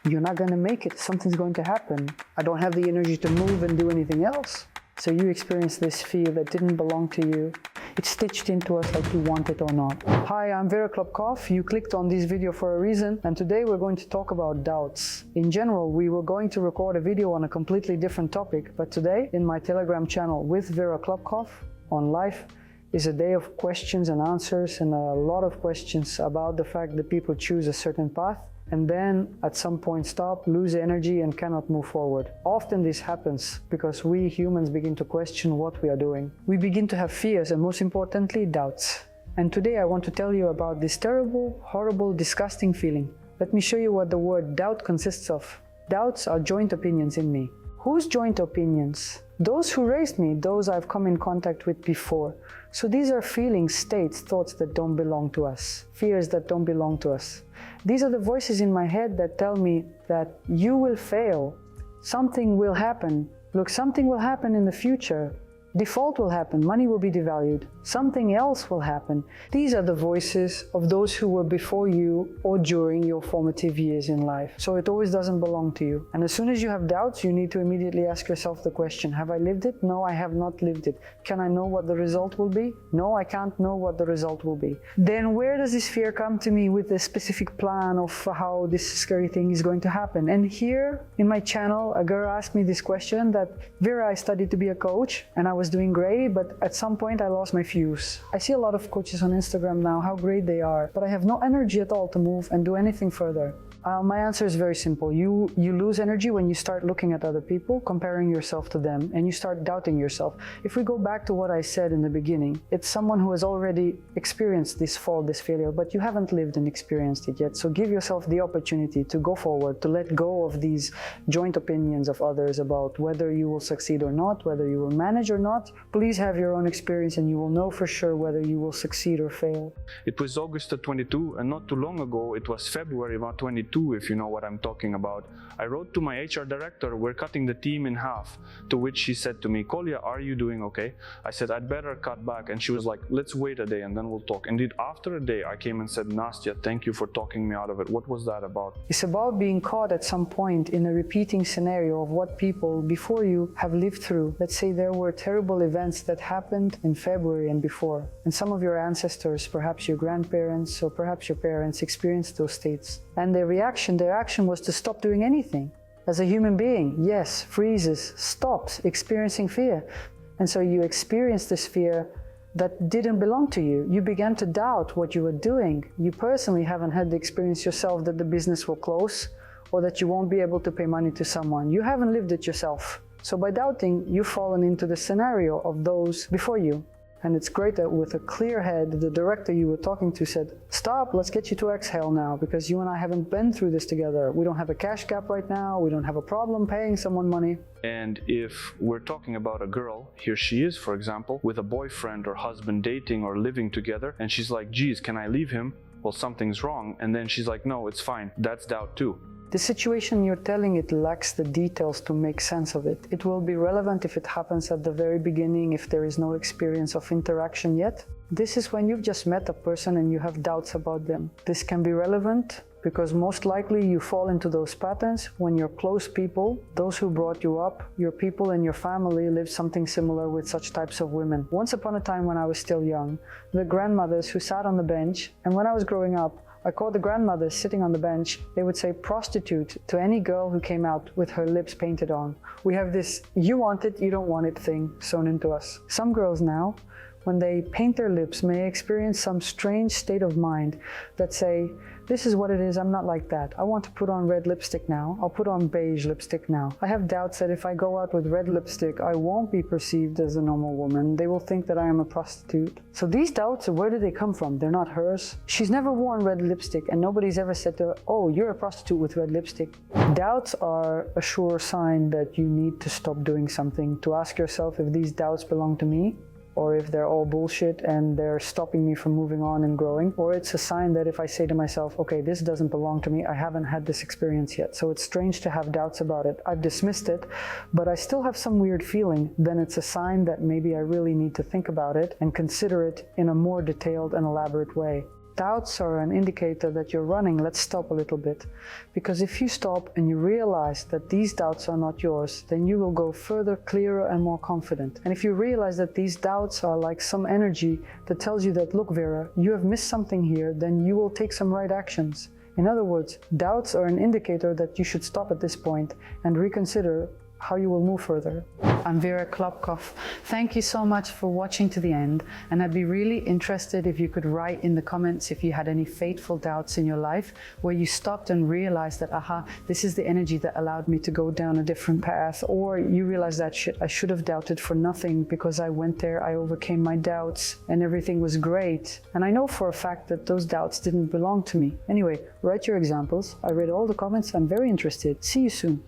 You're not going to make it. Something's going to happen. I don't have the energy to move and do anything else. So you experience this fear that didn't belong to you. It's stitched into us like you want it or not. Hi, I'm Vera Khlopkoff. You clicked on this video for a reason, and today we're going to talk about doubts. In general, we were going to record a video on a completely different topic, but today, in my Telegram channel with Vera Khlopkoff on live, is a day of questions and answers, and a lot of questions about the fact that people choose a certain path and then at some point stop, lose energy and cannot move forward. Often this happens because we humans begin to question what we are doing. We begin to have fears and, most importantly, doubts. And today I want to tell you about this terrible, horrible, disgusting feeling. Let me show you what the word doubt consists of. Doubts are joint opinions in me. Whose joint opinions? Those who raised me, those I've come in contact with before. So these are feelings, states, thoughts that don't belong to us, fears that don't belong to us. These are the voices in my head that tell me that you will fail, something will happen. Look, something will happen in the future. Default will happen, money will be devalued, something else will happen. These are the voices of those who were before you or during your formative years in life. So it always doesn't belong to you. And as soon as you have doubts, you need to immediately ask yourself the question, have I lived it? No, I have not lived it. Can I know what the result will be? No, I can't know what the result will be. Then where does this fear come to me with a specific plan of how this scary thing is going to happen? And here in my channel, a girl asked me this question that, Vera, I studied to be a coach and I was doing great, but at some point I lost my fuse. I see a lot of coaches on Instagram now, how great they are, but I have no energy at all to move and do anything further. My answer is very simple. You lose energy when you start looking at other people, comparing yourself to them, and you start doubting yourself. If we go back to what I said in the beginning, it's someone who has already experienced this fall, this failure, but you haven't lived and experienced it yet. So give yourself the opportunity to go forward, to let go of these joint opinions of others about whether you will succeed or not, whether you will manage or not. Please have your own experience and you will know for sure whether you will succeed or fail. It was August of 22, and not too long ago, it was February of 22. If you know what I'm talking about. I wrote to my HR director, we're cutting the team in half, to which she said to me, Kolya, are you doing okay? I said, I'd better cut back, and she was like, let's wait a day and then we'll talk. Indeed, after a day, I came and said, Nastya, thank you for talking me out of it. What was that about? It's about being caught at some point in a repeating scenario of what people before you have lived through. Let's say there were terrible events that happened in February and before, and some of your ancestors, perhaps your grandparents or perhaps your parents, experienced those states. And their action was to stop doing anything. As a human being, yes, freezes, stops experiencing fear. And so you experienced this fear that didn't belong to you. You began to doubt what you were doing. You personally haven't had the experience yourself that the business will close or that you won't be able to pay money to someone. You haven't lived it yourself. So by doubting, you've fallen into the scenario of those before you. And it's great that with a clear head, the director you were talking to said, stop, let's get you to exhale now, because you and I haven't been through this together. We don't have a cash gap right now. We don't have a problem paying someone money. And if we're talking about a girl, here she is, for example, with a boyfriend or husband dating or living together, and she's like, geez, can I leave him? Well, something's wrong. And then she's like, no, it's fine. That's doubt too. The situation you're telling, it lacks the details to make sense of it. It will be relevant if it happens at the very beginning, if there is no experience of interaction yet. This is when you've just met a person and you have doubts about them. This can be relevant because most likely you fall into those patterns when your close people, those who brought you up, your people and your family live something similar with such types of women. Once upon a time when I was still young, the grandmothers who sat on the bench, and when I was growing up, I called the grandmothers sitting on the bench. They would say prostitute to any girl who came out with her lips painted on. We have this you want it, you don't want it thing sewn into us. Some girls now, when they paint their lips, may experience some strange state of mind that say, this is what it is, I'm not like that. I want to put on red lipstick now. I'll put on beige lipstick now. I have doubts that if I go out with red lipstick, I won't be perceived as a normal woman. They will think that I am a prostitute. So these doubts, where do they come from? They're not hers. She's never worn red lipstick and nobody's ever said to her, oh, you're a prostitute with red lipstick. Doubts are a sure sign that you need to stop doing something, to ask yourself if these doubts belong to me, or if they're all bullshit and they're stopping me from moving on and growing, or it's a sign that if I say to myself, okay, this doesn't belong to me, I haven't had this experience yet, so it's strange to have doubts about it. I've dismissed it, but I still have some weird feeling, then it's a sign that maybe I really need to think about it and consider it in a more detailed and elaborate way. doubts are an indicator that you're running, let's stop a little bit. Because if you stop and you realize that these doubts are not yours, then you will go further, clearer and more confident. And if you realize that these doubts are like some energy that tells you that, look Vera, you have missed something here, then you will take some right actions. In other words, doubts are an indicator that you should stop at this point and reconsider how you will move further. I'm Vera Khlopkoff. Thank you so much for watching to the end, and I'd be really interested if you could write in the comments if you had any fateful doubts in your life where you stopped and realized that, aha, this is the energy that allowed me to go down a different path, or you realized that I should have doubted for nothing because I went there, I overcame my doubts and everything was great. And I know for a fact that those doubts didn't belong to me. Anyway, write your examples. I read all the comments. I'm very interested. See you soon.